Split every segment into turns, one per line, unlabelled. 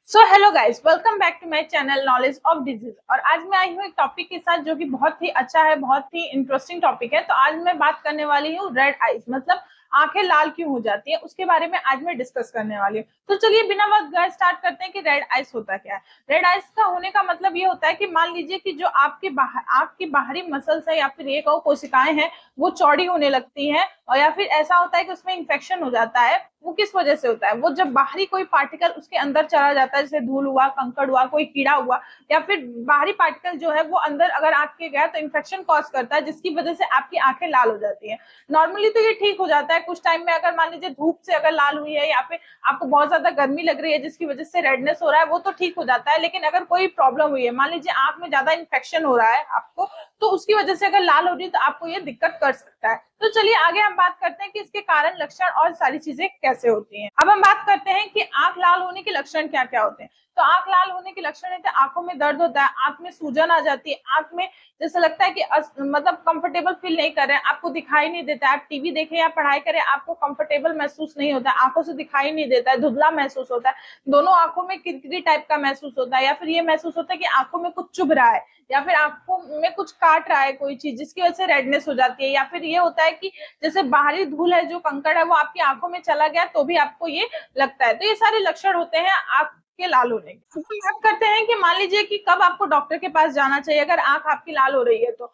So hello guys, welcome back to my channel knowledge of disease. और आज मैं आई हूँ एक टॉपिक के साथ जो कि बहुत ही अच्छा है, बहुत ही इंटरेस्टिंग टॉपिक है। तो आज मैं बात करने वाली हूँ रेड आइज, मतलब आंखें लाल क्यों हो जाती है, उसके बारे में आज मैं डिस्कस करने वाली हूँ। तो चलिए बिना वक्त गए स्टार्ट करते हैं कि रेड आइज होता क्या है। रेड आइज का होने का मतलब ये होता है कि मान लीजिए कि जो आपके आंख की बाहरी मसल्स है या फिर ये कहो कोशिकाएं हैं, वो चौड़ी होने लगती हैं। और या फिर ऐसा होता है कि उसमें इंफेक्शन हो जाता है। वो किस वजह से होता है? वो जब बाहरी कोई पार्टिकल उसके अंदर चला जाता है, जैसे धूल हुआ, कंकड़ हुआ, कोई कीड़ा हुआ, या फिर बाहरी पार्टिकल जो है वो अंदर अगर आंख के गया तो इन्फेक्शन कॉज करता है, जिसकी वजह से आपकी आंखें लाल हो जाती है। नॉर्मली तो ये ठीक हो जाता है कुछ टाइम में। अगर मान लीजिए धूप से अगर लाल हुई है या फिर आपको बहुत ज्यादा गर्मी लग रही है जिसकी वजह से रेडनेस हो रहा है, वो तो ठीक हो जाता है। लेकिन अगर कोई प्रॉब्लम हुई है, मान लीजिए आंख में ज्यादा इन्फेक्शन हो रहा है आपको, तो उसकी वजह से अगर लाल हो रही है तो आपको ये दिक्कत कर सकता है। तो चलिए आगे हम बात करते हैं कि इसके कारण, लक्षण और सारी चीजें कैसे होती हैं। अब हम बात करते हैं कि आंख लाल होने के लक्षण क्या क्या होते हैं। तो आंख लाल होने के लक्षण है, आंखों में दर्द होता है, आंख में सूजन आ जाती है, आंख में जैसे लगता है कि मतलब कंफर्टेबल फील नहीं कर रहे हैं, आपको दिखाई नहीं देता है। आप टीवी देखें या पढ़ाई करें, आपको कंफर्टेबल महसूस नहीं होता है, आंखों से दिखाई नहीं देता है, धुंधला महसूस होता है, दोनों आंखों में किरकिरी टाइप का महसूस होता है, या फिर ये महसूस होता है कि आंखों में कुछ चुभ रहा है, या फिर आंखों में कुछ काट रहा है कोई चीज, जिसकी वजह से रेडनेस हो जाती है। या फिर ये होता है कि जैसे बाहरी धूल है, जो कंकड़ है, वो आपकी आंखों में चला गया तो भी आपको ये लगता है। तो ये सारे लक्षण होते हैं आंख के लाल होने की। बात करते हैं कि मान लीजिए कि कब आपको डॉक्टर के पास जाना चाहिए अगर आंख आपकी लाल हो रही है। तो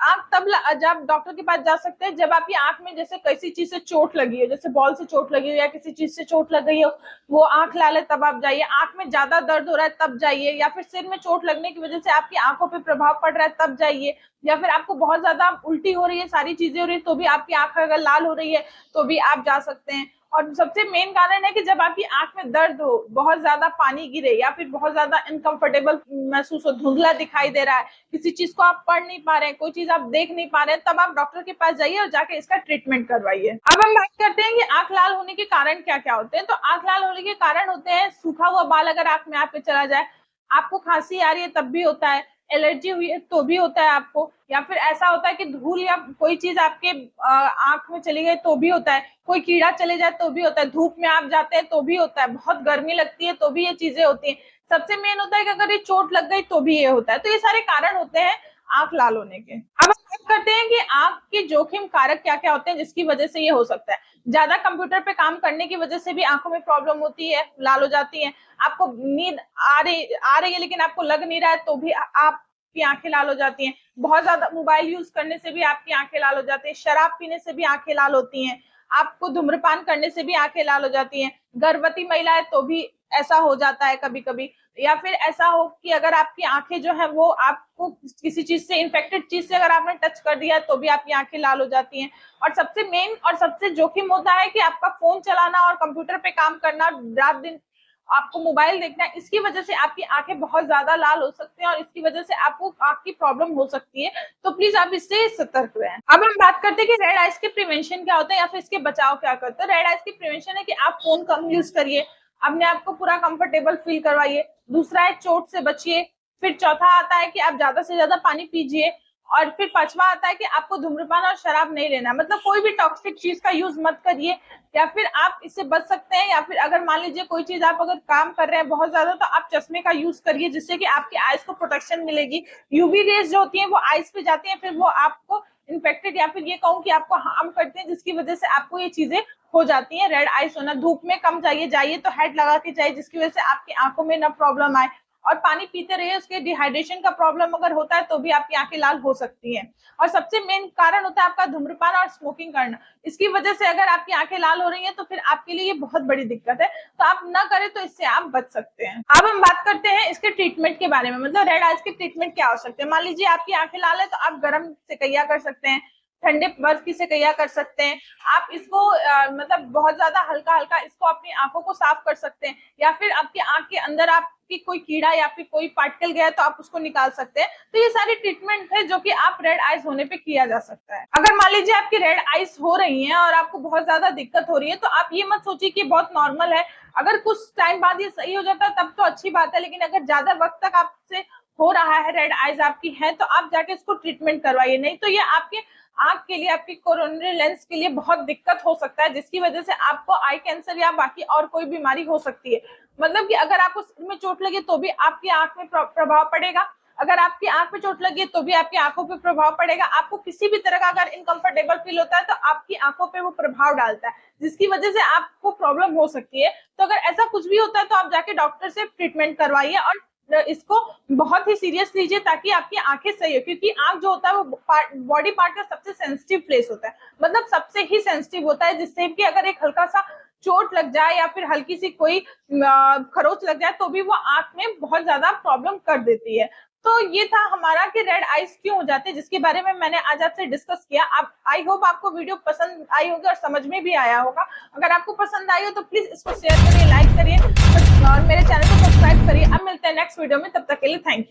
आंख तब जब डॉक्टर के पास जा सकते हैं जब आपकी आंख में जैसे किसी चीज से चोट लगी है, जैसे बॉल से चोट लगी हो या किसी चीज से चोट लग गई हो, वो आंख लाल है तब आप जाइए। आंख में ज्यादा दर्द हो रहा है तब जाइए, या फिर सिर में चोट लगने की वजह से आपकी आंखों पे प्रभाव पड़ रहा है तब जाइए, या फिर आपको बहुत ज्यादा उल्टी हो रही है, सारी चीजें हो रही है तो भी आपकी आंख अगर लाल हो रही है तो भी आप जा सकते हैं। और सबसे मेन कारण है कि जब आपकी आंख में दर्द हो, बहुत ज्यादा पानी गिरे, या फिर बहुत ज्यादा इनकंफर्टेबल महसूस हो, धुंधला दिखाई दे रहा है, किसी चीज को आप पढ़ नहीं पा रहे हैं, कोई चीज आप देख नहीं पा रहे हैं, तब आप डॉक्टर के पास जाइए और जाके इसका ट्रीटमेंट करवाइए। अब हम बात करते हैं कि आंख लाल होने के कारण क्या क्या होते हैं। तो आंख लाल होने के कारण होते हैं सूखा हुआ बाल अगर आंख में आपके चला जाए, आपको खांसी आ रही है तब भी होता है, एलर्जी हुई है तो भी होता है आपको, या फिर ऐसा होता है कि धूल या कोई चीज आपके आंख में चली गई तो भी होता है, कोई कीड़ा चले जाए तो भी होता है, धूप में आप जाते हैं तो भी होता है, बहुत गर्मी लगती है तो भी ये चीजें होती हैं। सबसे मेन होता है कि अगर ये चोट लग गई तो भी ये होता है। तो ये सारे कारण होते हैं आंख लाल होने के। अब हम बात करते हैं कि आंख के जोखिम कारक क्या क्या होते हैं जिसकी वजह से ये हो सकता है। ज्यादा कंप्यूटर पे काम करने की वजह से भी आंखों में प्रॉब्लम होती है, लाल हो जाती है। आपको नींद आ रही है लेकिन आपको लग नहीं रहा है तो भी आपकी आंखें लाल हो जाती हैं। बहुत ज्यादा मोबाइल यूज करने से भी आपकी आंखें लाल हो जाती है, शराब पीने से भी आंखें लाल होती हैं, आपको धूम्रपान करने से भी आंखें लाल हो जाती हैं, गर्भवती महिला है तो भी ऐसा हो जाता है कभी कभी, या फिर ऐसा हो कि अगर आपकी आंखें जो है वो आपको किसी चीज से, इन्फेक्टेड चीज से अगर आपने टच कर दिया तो भी आपकी आंखें लाल हो जाती हैं। और सबसे मेन और सबसे जोखिम होता है कि आपका फोन चलाना और कंप्यूटर पे काम करना, रात दिन आपको मोबाइल देखना है, इसकी वजह से आपकी आंखें बहुत ज्यादा लाल हो सकती हैं और इसकी वजह से आपको आंख की प्रॉब्लम हो सकती है। तो प्लीज आप इससे सतर्क रहें। अब हम बात करते हैं कि रेड आइज के प्रिवेंशन क्या होता है या फिर इसके बचाव क्या करते हैं। रेड आइज की प्रिवेंशन है कि आप फोन कम यूज करिए, अपने आप को पूरा कंफर्टेबल फील करवाइए। दूसरा है चोट से बचिए। फिर चौथा आता है कि आप ज्यादा से ज्यादा पानी पीजिए। और फिर पांचवा आता है कि आपको धूम्रपान और शराब नहीं लेना, मतलब कोई भी टॉक्सिक चीज का यूज मत करिए, या फिर आप इससे बच सकते हैं। या फिर अगर मान लीजिए कोई चीज आप अगर काम कर रहे हैं बहुत ज्यादा, तो आप चश्मे का यूज करिए जिससे कि आपकी आईज को प्रोटेक्शन मिलेगी। यूवी रेज जो होती है वो आईज पे जाती है, फिर वो आपको इन्फेक्टेड या फिर ये कहूँ कि आपको हार्म करते हैं, जिसकी वजह से आपको ये चीजें हो जाती है, रेड आइज होना। धूप में कम जाइए तो हेड लगा के जाइए जिसकी वजह से आपकी आंखों में ना प्रॉब्लम आए। और पानी पीते रहिए, उसके डिहाइड्रेशन का प्रॉब्लम अगर होता है तो भी आपकी आंखें लाल हो सकती हैं। और सबसे मेन कारण होता है आपका धूम्रपान और स्मोकिंग करना। इसकी वजह से अगर आपकी आंखें लाल हो रही हैं तो फिर आपके लिए ये बहुत बड़ी दिक्कत है, तो आप ना करें तो इससे आप बच सकते हैं। अब हम बात करते हैं इसके ट्रीटमेंट के बारे में, मतलब रेड आइज के ट्रीटमेंट क्या हो सकते हैं। मान लीजिए आपकी आंखें लाल है तो आप गर्म सेकैया कर सकते हैं, ठंडे बर्फ की सेकैया कर सकते हैं। आप इसको मतलब बहुत ज्यादा हल्का हल्का इसको अपनी आंखों को साफ कर सकते हैं, या फिर आपकी आंख के अंदर आपकी कोई कीड़ा या फिर कोई पार्टिकल गया है तो आप उसको निकाल सकते हैं। तो ये सारी ट्रीटमेंट है जो कि आप रेड आइज होने पे किया जा सकता है। अगर मान लीजिए आपकी रेड आइज हो रही है और आपको बहुत ज्यादा दिक्कत हो रही है तो आप ये मत सोचिए कि बहुत नॉर्मल है, अगर कुछ टाइम बाद ये सही हो जाता है तब तो अच्छी बात है। लेकिन अगर ज्यादा वक्त तक आपसे हो रहा है, रेड आइज आपकी है, तो आप जाके इसको ट्रीटमेंट करवाइए, नहीं तो ये आपके आंख के लिए, आपकी कोरोनरी लेंस के लिए बहुत दिक्कत हो सकता है, जिसकी वजह से आपको आई कैंसर या बाकी और कोई बीमारी हो सकती है। मतलब कि अगर आपको सिर में चोट लगे तो भी आपकी आंख में प्रभाव पड़ेगा, अगर आपकी आंख में चोट लगी तो भी आपकी आंखों पे प्रभाव पड़ेगा। आपको किसी भी तरह का अगर इनकंफर्टेबल फील होता है तो आपकी आंखों पे वो प्रभाव डालता है, जिसकी वजह से आपको प्रॉब्लम हो सकती है। तो अगर ऐसा कुछ भी होता है तो आप जाके डॉक्टर से ट्रीटमेंट करवाइए और इसको बहुत ही सीरियस लीजिए ताकि आपकी आंखें सही हो, क्योंकि आंख जो होता है वो बॉडी पार्ट का सबसे सेंसिटिव प्लेस होता है, मतलब सबसे ही सेंसिटिव होता है, जिससे कि अगर एक हल्का सा चोट लग जाए या फिर हल्की सी कोई खरोच लग जाए तो भी वो आंख में बहुत ज्यादा प्रॉब्लम कर देती है। तो ये था हमारा कि रेड आइज क्यों हो जाते हैं, जिसके बारे में मैंने आज आपसे डिस्कस किया। आप आई होप आपको वीडियो पसंद आई होगी और समझ में भी आया होगा। अगर आपको पसंद आई हो तो प्लीज इसको शेयर करिए, लाइक करिए और मेरे चैनल को सब्सक्राइब करिए। अब मिलते हैं नेक्स्ट वीडियो में, तब तक के लिए थैंक यू।